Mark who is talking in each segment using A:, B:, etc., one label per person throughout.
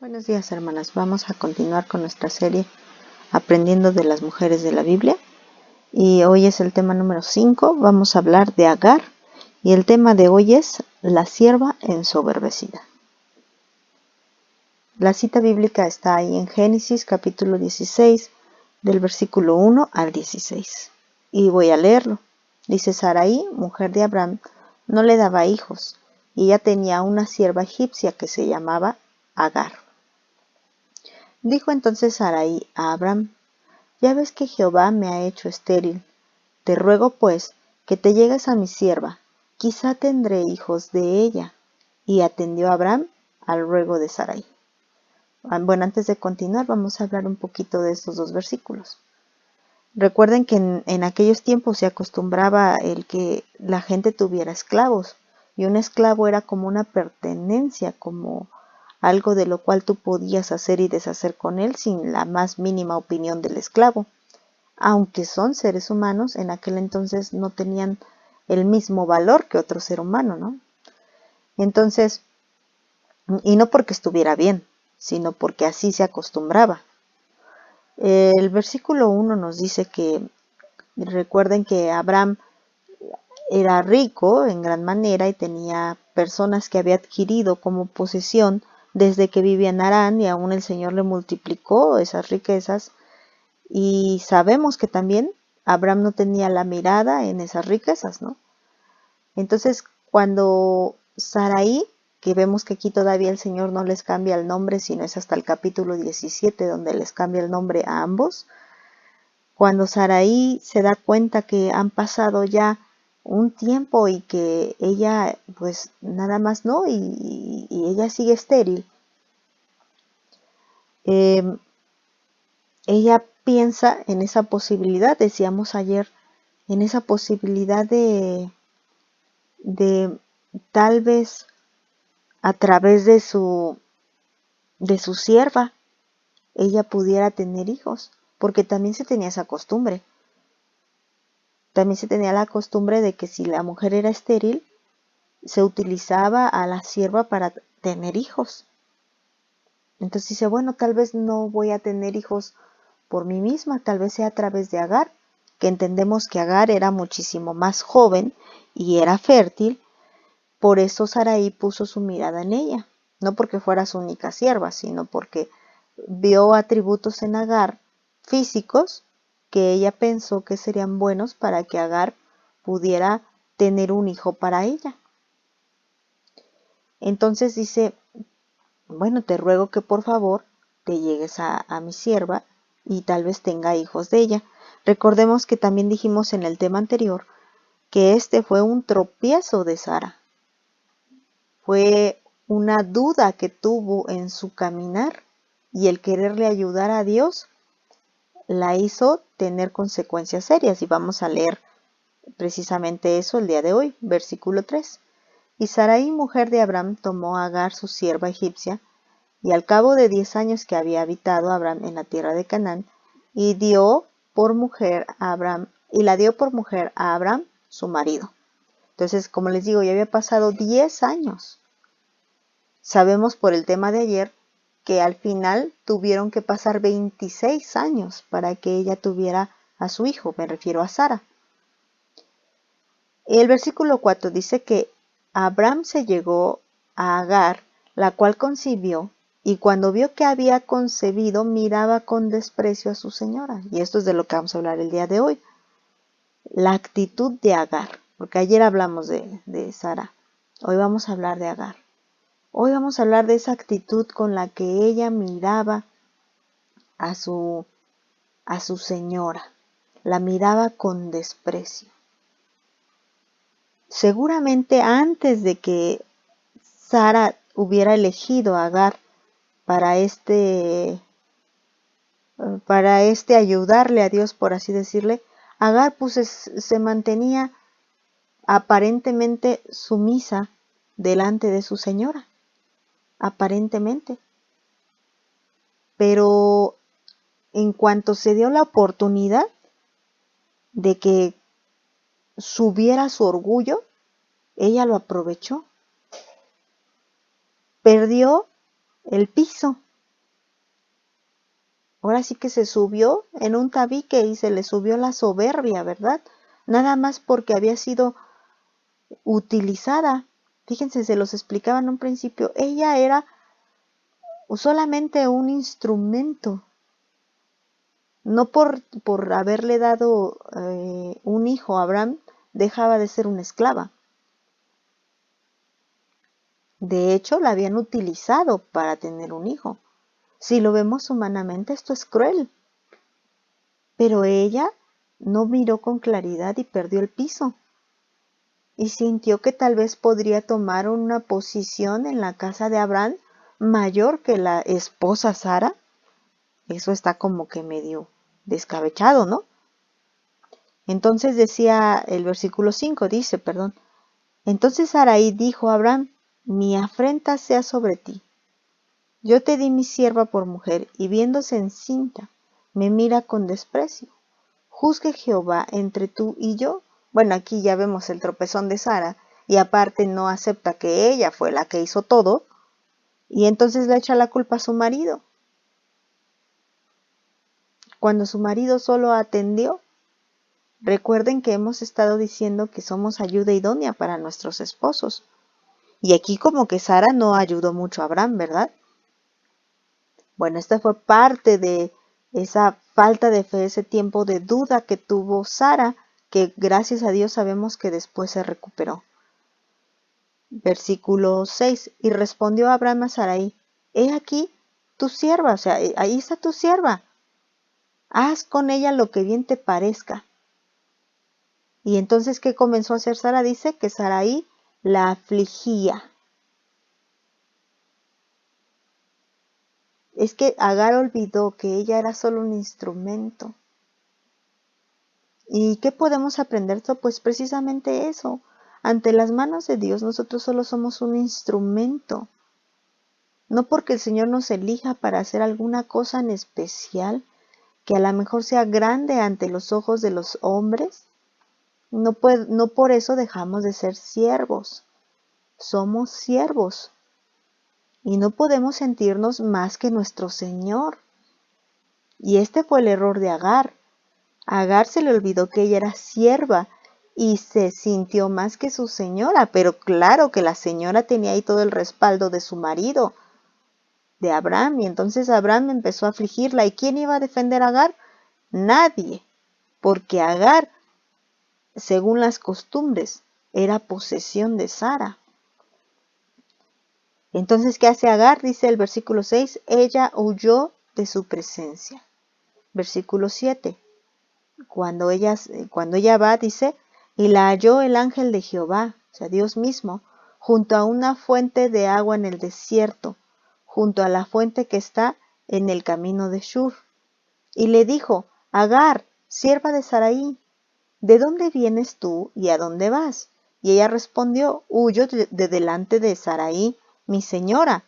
A: Buenos días, hermanas. Vamos a continuar con nuestra serie Aprendiendo de las mujeres de la Biblia. Y hoy es el tema número 5. Vamos a hablar de Agar. Y el tema de hoy es la sierva ensoberbecida. La cita bíblica está ahí en Génesis capítulo 16, del versículo 1 al 16. Y voy a leerlo. Dice: Sarai, mujer de Abraham, no le daba hijos, y ella tenía una sierva egipcia que se llamaba Agar. Dijo entonces Sarai a Abraham: Ya ves que Jehová me ha hecho estéril. Te ruego pues que te llegues a mi sierva, quizá tendré hijos de ella. Y atendió Abraham al ruego de Sarai. Bueno, antes de continuar, vamos a hablar un poquito de estos dos versículos. Recuerden que en aquellos tiempos se acostumbraba el que la gente tuviera esclavos, y un esclavo era como una pertenencia, como algo de lo cual tú podías hacer y deshacer con él sin la más mínima opinión del esclavo. Aunque son seres humanos, en aquel entonces no tenían el mismo valor que otro ser humano, ¿no? Entonces, y no porque estuviera bien, sino porque así se acostumbraba. El versículo 1 nos dice que, recuerden que Abraham era rico en gran manera y tenía personas que había adquirido como posesión desde que vivía en Harán, y aún el Señor le multiplicó esas riquezas. Y sabemos que también Abraham no tenía la mirada en esas riquezas, ¿no? Entonces, cuando Sarai, que vemos que aquí todavía el Señor no les cambia el nombre, sino es hasta el capítulo 17 donde les cambia el nombre a ambos, cuando Sarai se da cuenta que han pasado ya un tiempo y que ella pues nada más no, y ella sigue estéril, ella piensa en esa posibilidad, decíamos ayer, en esa posibilidad de tal vez a través de su sierva ella pudiera tener hijos, porque también se tenía esa costumbre. También se tenía la costumbre de que si la mujer era estéril, se utilizaba a la sierva para tener hijos. Entonces dice, bueno, tal vez no voy a tener hijos por mí misma, tal vez sea a través de Agar, que entendemos que Agar era muchísimo más joven y era fértil. Por eso Sarai puso su mirada en ella, no porque fuera su única sierva, sino porque vio atributos en Agar físicos que ella pensó que serían buenos para que Agar pudiera tener un hijo para ella. Entonces dice, bueno, te ruego que por favor te llegues a mi sierva y tal vez tenga hijos de ella. Recordemos que también dijimos en el tema anterior que este fue un tropiezo de Sara. Fue una duda que tuvo en su caminar, y el quererle ayudar a Dios la hizo tener consecuencias serias. Y vamos a leer precisamente eso el día de hoy, versículo 3. Y Sarai, mujer de Abraham, tomó a Agar, su sierva egipcia, y al cabo de 10 años que había habitado Abraham en la tierra de Canaán, y dio por mujer a Abraham, y la dio por mujer a Abraham, su marido. Entonces, como les digo, ya había pasado 10 años. Sabemos por el tema de ayer que al final tuvieron que pasar 26 años para que ella tuviera a su hijo, me refiero a Sara. El versículo 4 dice que Abraham se llegó a Agar, la cual concibió, y cuando vio que había concebido, miraba con desprecio a su señora. Y esto es de lo que vamos a hablar el día de hoy. La actitud de Agar, porque ayer hablamos de Sara. Hoy vamos a hablar de Agar. Hoy vamos a hablar de esa actitud con la que ella miraba a su señora. La miraba con desprecio. Seguramente antes de que Sara hubiera elegido a Agar para ayudarle a Dios, por así decirle, Agar pues se mantenía aparentemente sumisa delante de su señora. Aparentemente. Pero en cuanto se dio la oportunidad de que subiera su orgullo, ella lo aprovechó. Perdió el piso, ahora sí que se subió en un tabique y se le subió la soberbia, ¿verdad? Nada más porque había sido utilizada. Fíjense, se los explicaba en un principio, ella era solamente un instrumento. No por haberle dado un hijo a Abraham, dejaba de ser una esclava. De hecho, la habían utilizado para tener un hijo. Si lo vemos humanamente, esto es cruel. Pero ella no miró con claridad y perdió el piso. Y sintió que tal vez podría tomar una posición en la casa de Abraham mayor que la esposa Sara. Eso está como que medio descabellado, ¿no? Entonces decía el versículo 5, dice, perdón. Entonces Sarai dijo a Abraham, mi afrenta sea sobre ti. Yo te di mi sierva por mujer, y viéndose encinta, me mira con desprecio. Juzgue Jehová entre tú y yo. Bueno, aquí ya vemos el tropezón de Sara, y aparte no acepta que ella fue la que hizo todo, y entonces le echa la culpa a su marido. Cuando su marido solo atendió, recuerden que hemos estado diciendo que somos ayuda idónea para nuestros esposos. Y aquí como que Sara no ayudó mucho a Abraham, ¿verdad? Bueno, esta fue parte de esa falta de fe, ese tiempo de duda que tuvo Sara, que gracias a Dios sabemos que después se recuperó. Versículo 6. Y respondió Abraham a Sarai, he aquí tu sierva, o sea, ahí está tu sierva. Haz con ella lo que bien te parezca. Y entonces, ¿qué comenzó a hacer Sara? Dice que Sarai la afligía. Es que Agar olvidó que ella era solo un instrumento. ¿Y qué podemos aprender? Pues precisamente eso. Ante las manos de Dios nosotros solo somos un instrumento. No porque el Señor nos elija para hacer alguna cosa en especial, que a lo mejor sea grande ante los ojos de los hombres, no por eso dejamos de ser siervos. Somos siervos. Y no podemos sentirnos más que nuestro Señor. Y este fue el error de Agar. A Agar se le olvidó que ella era sierva y se sintió más que su señora, pero claro que la señora tenía ahí todo el respaldo de su marido, de Abraham, y entonces Abraham empezó a afligirla. ¿Y quién iba a defender a Agar? Nadie, porque Agar, según las costumbres, era posesión de Sara. Entonces, ¿qué hace Agar? Dice el versículo 6, ella huyó de su presencia. Versículo 7. Cuando ella va, dice, y la halló el ángel de Jehová, o sea, Dios mismo, junto a una fuente de agua en el desierto, junto a la fuente que está en el camino de Shur. Y le dijo, Agar, sierva de Sarai, ¿de dónde vienes tú y a dónde vas? Y ella respondió, huyo de delante de Sarai, mi señora.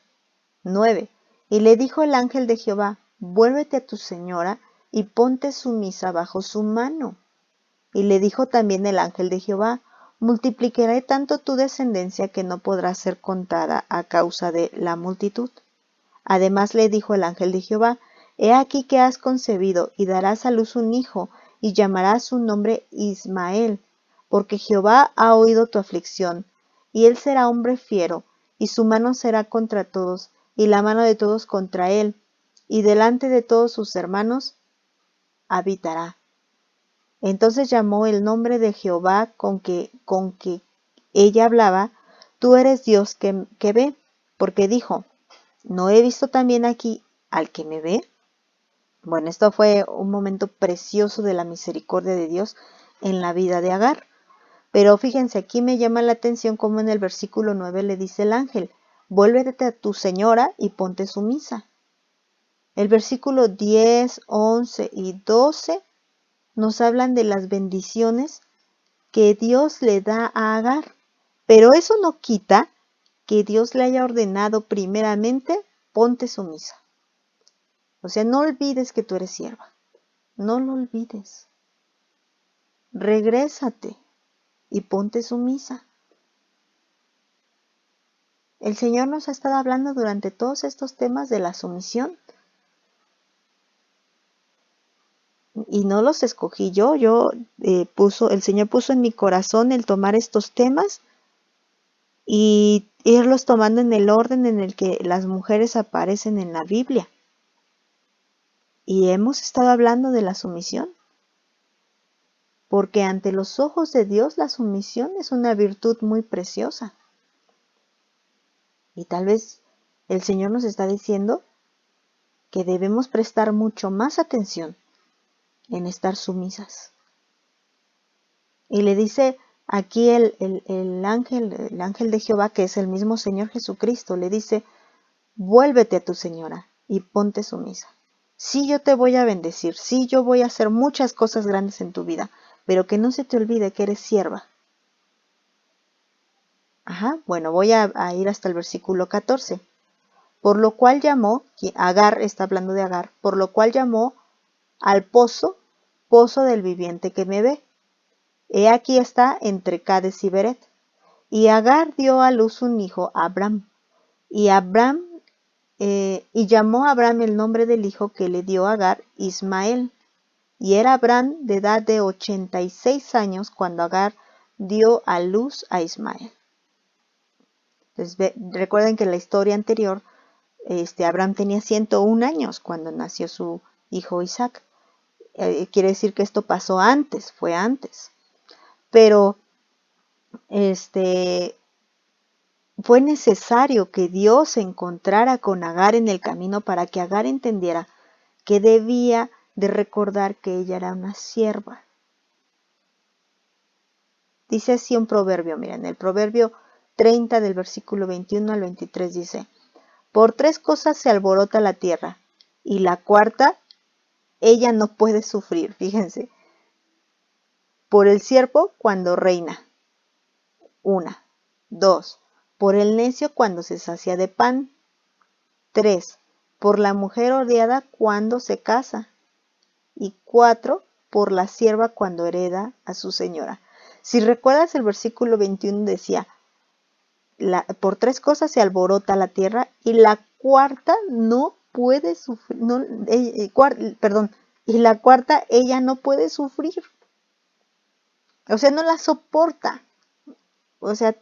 A: 9. Y le dijo el ángel de Jehová, vuélvete a tu señora y ponte sumisa bajo su mano. Y le dijo también el ángel de Jehová, multiplicaré tanto tu descendencia que no podrá ser contada a causa de la multitud. Además le dijo el ángel de Jehová, he aquí que has concebido y darás a luz un hijo y llamarás su nombre Ismael, porque Jehová ha oído tu aflicción, y él será hombre fiero, y su mano será contra todos, y la mano de todos contra él, y delante de todos sus hermanos habitará. Entonces llamó el nombre de Jehová con que ella hablaba, tú eres Dios que ve, porque dijo, ¿no he visto también aquí al que me ve? Bueno, esto fue un momento precioso de la misericordia de Dios en la vida de Agar. Pero fíjense, aquí me llama la atención como en el versículo 9 le dice el ángel, vuélvete a tu señora y ponte sumisa. El versículo 10, 11 y 12 nos hablan de las bendiciones que Dios le da a Agar. Pero eso no quita que Dios le haya ordenado primeramente, ponte sumisa. O sea, no olvides que tú eres sierva. No lo olvides. Regrésate y ponte sumisa. El Señor nos ha estado hablando durante todos estos temas de la sumisión. y no los escogí yo, el Señor puso en mi corazón el tomar estos temas y irlos tomando en el orden en el que las mujeres aparecen en la Biblia. Y hemos estado hablando de la sumisión, porque ante los ojos de Dios la sumisión es una virtud muy preciosa. Y tal vez el Señor nos está diciendo que debemos prestar mucho más atención en estar sumisas. Y le dice aquí el ángel de Jehová, que es el mismo Señor Jesucristo, le dice, vuélvete a tu señora y ponte sumisa. Sí, yo te voy a bendecir, sí, yo voy a hacer muchas cosas grandes en tu vida, pero que no se te olvide que eres sierva. Bueno, voy a ir hasta el versículo 14. Por lo cual llamó, Agar está hablando de Agar, por lo cual llamó al pozo, pozo del viviente que me ve. He aquí está entre Cades y Beret. Y Agar dio a luz un hijo, Abram. Y llamó a Abram el nombre del hijo que le dio Agar, Ismael. Y era Abram de edad de 86 años cuando Agar dio a luz a Ismael. Entonces, recuerden que en la historia anterior, Abram tenía 101 años cuando nació su hijo Isaac. Quiere decir que esto pasó antes, fue antes. Pero fue necesario que Dios se encontrara con Agar en el camino para que Agar entendiera que debía de recordar que ella era una sierva. Dice así un proverbio, miren, el proverbio 30 del versículo 21 al 23 dice, por 3 cosas se alborota la tierra, y la cuarta ella no puede sufrir, fíjense. Por el siervo cuando reina, 1. 2. Por el necio cuando se sacia de pan, 3. Por la mujer odiada cuando se casa, y 4. Por la sierva cuando hereda a su señora. Si recuerdas el versículo 21 decía, por 3 cosas se alborota la tierra y la cuarta no puede sufrir, y la cuarta ella no puede sufrir. O sea, no la soporta. O sea,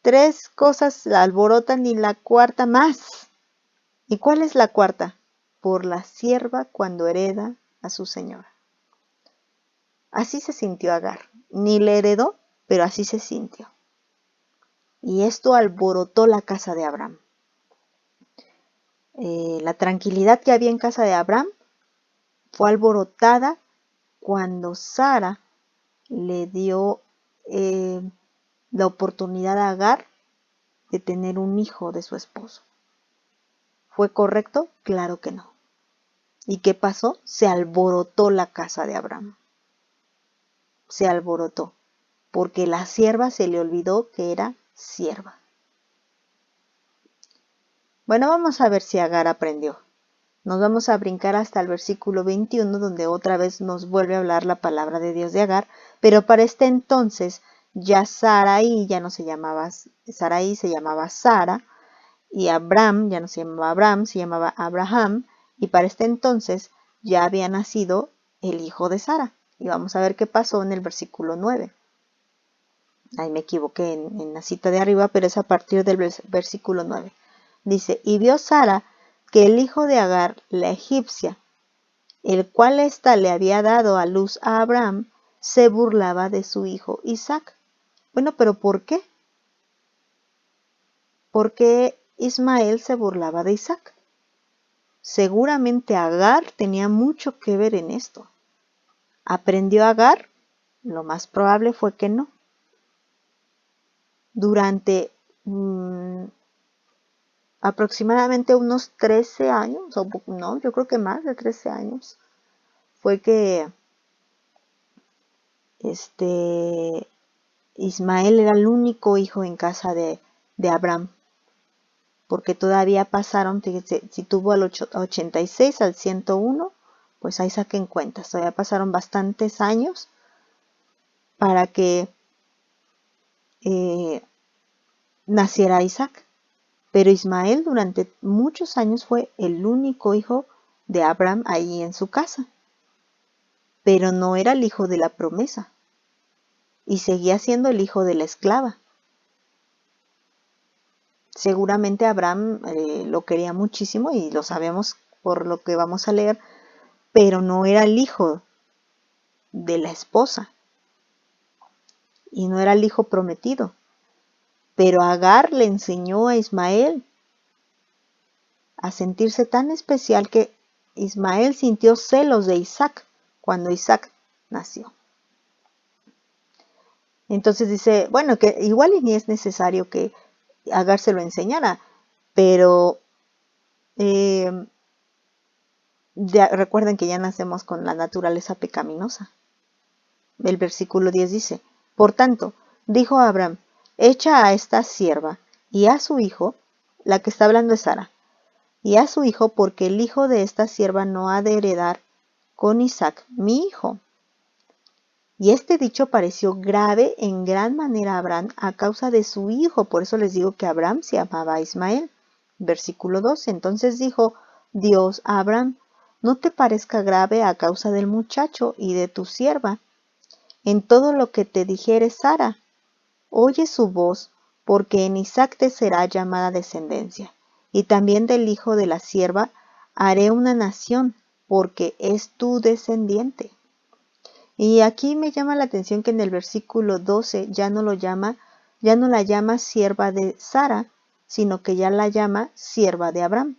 A: 3 cosas la alborotan y la cuarta más. ¿Y cuál es la cuarta? Por la sierva cuando hereda a su señora. Así se sintió Agar. Ni le heredó, pero así se sintió. Y esto alborotó la casa de Abraham. La tranquilidad que había en casa de Abraham fue alborotada cuando Sara le dio la oportunidad a Agar de tener un hijo de su esposo. ¿Fue correcto? Claro que no. ¿Y qué pasó? Se alborotó la casa de Abraham. Se alborotó, porque la sierva se le olvidó que era sierva. Bueno, vamos a ver si Agar aprendió. Nos vamos a brincar hasta el versículo 21, donde otra vez nos vuelve a hablar la palabra de Dios de Agar, pero para este entonces ya Sarai ya no se llamaba Sarai, se llamaba Sara, y Abram ya no se llamaba Abram, se llamaba Abraham, y para este entonces ya había nacido el hijo de Sara. Y vamos a ver qué pasó en el versículo 9. Ahí me equivoqué en la cita de arriba, pero es a partir del versículo 9. Dice, y vio Sara que el hijo de Agar, la egipcia, el cual ésta le había dado a luz a Abraham, se burlaba de su hijo Isaac. Bueno, pero ¿por qué? ¿Por qué Ismael se burlaba de Isaac? Seguramente Agar tenía mucho que ver en esto. ¿Aprendió Agar? Lo más probable fue que no. Durante aproximadamente unos 13 años, o no, yo creo que más de 13 años, fue que Ismael era el único hijo en casa de Abraham, porque todavía pasaron, fíjense, si tuvo al 86, al 101, pues ahí saquen cuentas, todavía pasaron bastantes años para que naciera Isaac. Pero Ismael durante muchos años fue el único hijo de Abraham ahí en su casa. pero no era el hijo de la promesa y seguía siendo el hijo de la esclava. Seguramente Abraham lo quería muchísimo y lo sabemos por lo que vamos a leer, pero no era el hijo de la esposa y no era el hijo prometido. Pero Agar le enseñó a Ismael a sentirse tan especial que Ismael sintió celos de Isaac cuando Isaac nació. Entonces dice, bueno, que igual y ni es necesario que Agar se lo enseñara, pero recuerden que ya nacemos con la naturaleza pecaminosa. El versículo 10 dice, por tanto, dijo Abraham, echa a esta sierva y a su hijo, la que está hablando es Sara, y a su hijo, porque el hijo de esta sierva no ha de heredar con Isaac, mi hijo. Y este dicho pareció grave en gran manera a Abraham a causa de su hijo. Por eso les digo que Abraham se llamaba Ismael. Versículo 12. Entonces dijo Dios a Abraham, no te parezca grave a causa del muchacho y de tu sierva. En todo lo que te dijere Sara, oye su voz, porque en Isaac te será llamada descendencia. Y también del hijo de la sierva haré una nación, porque es tu descendiente. Y aquí me llama la atención que en el versículo 12 ya no la llama sierva de Sara, sino que ya la llama sierva de Abraham.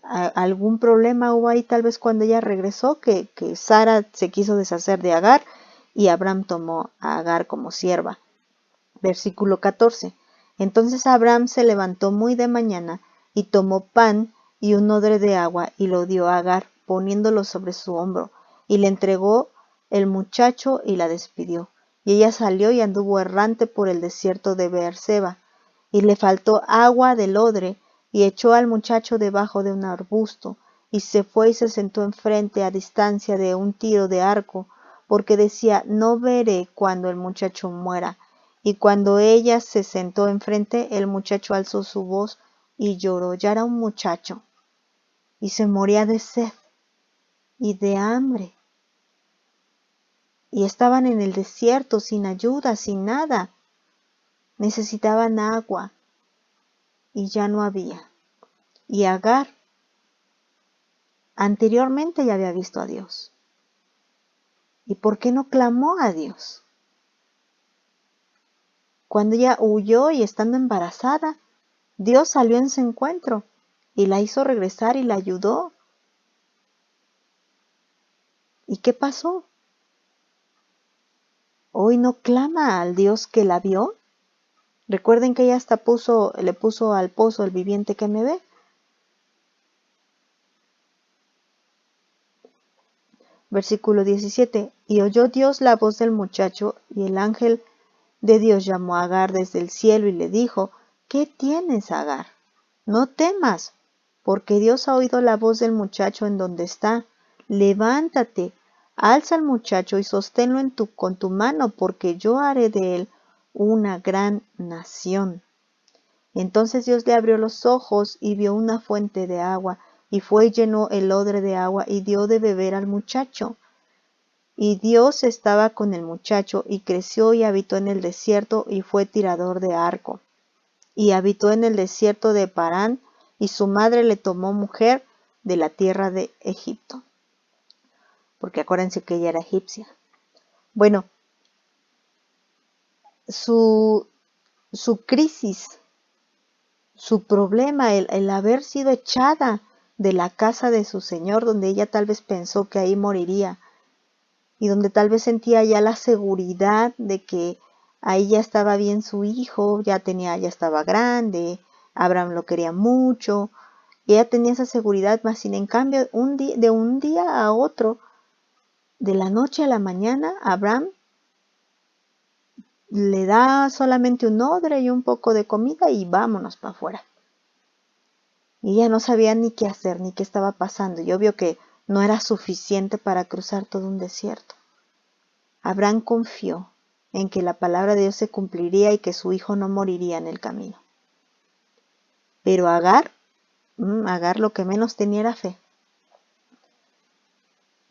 A: ¿Algún problema hubo ahí tal vez cuando ella regresó? Que Sara se quiso deshacer de Agar y Abraham tomó a Agar como sierva. Versículo 14. Entonces Abraham se levantó muy de mañana y tomó pan y un odre de agua y lo dio a Agar, poniéndolo sobre su hombro, y le entregó el muchacho y la despidió. Y ella salió y anduvo errante por el desierto de Beerseba, y le faltó agua del odre, y echó al muchacho debajo de un arbusto, y se fue y se sentó enfrente a distancia de un tiro de arco, porque decía, no veré cuando el muchacho muera. Y cuando ella se sentó enfrente, el muchacho alzó su voz y lloró. Ya era un muchacho y se moría de sed y de hambre. Y estaban en el desierto sin ayuda, sin nada. Necesitaban agua y ya no había. Y Agar anteriormente ya había visto a Dios. ¿Y por qué no clamó a Dios? Cuando ella huyó y estando embarazada, Dios salió en su encuentro y la hizo regresar y la ayudó. ¿Y qué pasó? ¿Hoy no clama al Dios que la vio? Recuerden que ella hasta le puso al pozo el viviente que me ve. Versículo 17. Y oyó Dios la voz del muchacho, y el ángel de Dios llamó a Agar desde el cielo y le dijo, ¿qué tienes, Agar? No temas, porque Dios ha oído la voz del muchacho en donde está. Levántate, alza al muchacho y sosténlo con tu mano, porque yo haré de él una gran nación. Entonces Dios le abrió los ojos y vio una fuente de agua, y fue y llenó el odre de agua y dio de beber al muchacho. Y Dios estaba con el muchacho, y creció y habitó en el desierto, y fue tirador de arco. Y habitó en el desierto de Parán, y su madre le tomó mujer de la tierra de Egipto. Porque acuérdense que ella era egipcia. Bueno, su crisis, su problema, el haber sido echada de la casa de su señor, donde ella tal vez pensó que ahí moriría, y donde tal vez sentía ya la seguridad de que ahí ya estaba bien su hijo, ya estaba grande, Abraham lo quería mucho, y ella tenía esa seguridad, mas sin en cambio, de un día a otro, de la noche a la mañana, Abraham le da solamente un odre y un poco de comida y vámonos para afuera. Y ella no sabía ni qué hacer, ni qué estaba pasando, y obvio que no era suficiente para cruzar todo un desierto. Abraham confió en que la palabra de Dios se cumpliría y que su hijo no moriría en el camino. Pero Agar lo que menos tenía era fe.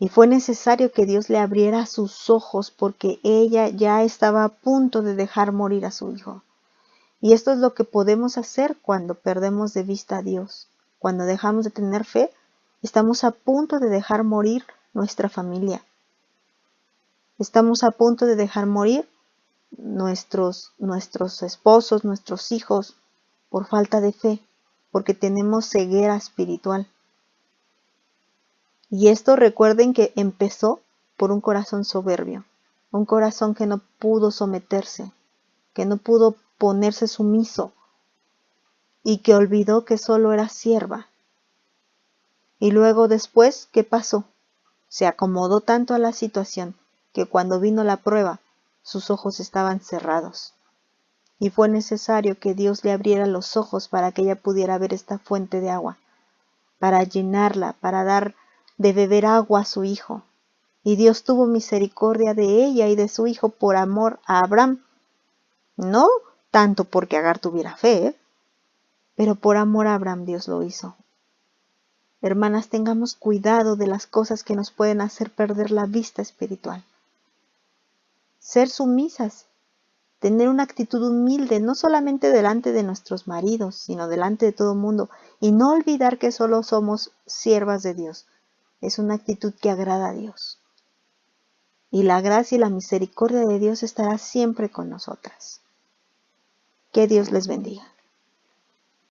A: Y fue necesario que Dios le abriera sus ojos porque ella ya estaba a punto de dejar morir a su hijo. Y esto es lo que podemos hacer cuando perdemos de vista a Dios. Cuando dejamos de tener fe, estamos a punto de dejar morir nuestra familia. Estamos a punto de dejar morir nuestros esposos, nuestros hijos, por falta de fe, porque tenemos ceguera espiritual. Y esto recuerden que empezó por un corazón soberbio, un corazón que no pudo someterse, que no pudo ponerse sumiso y que olvidó que solo era sierva. Y luego después, ¿qué pasó? Se acomodó tanto a la situación que cuando vino la prueba, sus ojos estaban cerrados. Y fue necesario que Dios le abriera los ojos para que ella pudiera ver esta fuente de agua, para llenarla, para dar de beber agua a su hijo. Y Dios tuvo misericordia de ella y de su hijo por amor a Abraham. No tanto porque Agar tuviera fe, pero por amor a Abraham Dios lo hizo. Hermanas, tengamos cuidado de las cosas que nos pueden hacer perder la vista espiritual. Ser sumisas, tener una actitud humilde, no solamente delante de nuestros maridos, sino delante de todo el mundo, y no olvidar que solo somos siervas de Dios. Es una actitud que agrada a Dios. Y la gracia y la misericordia de Dios estará siempre con nosotras. Que Dios les bendiga.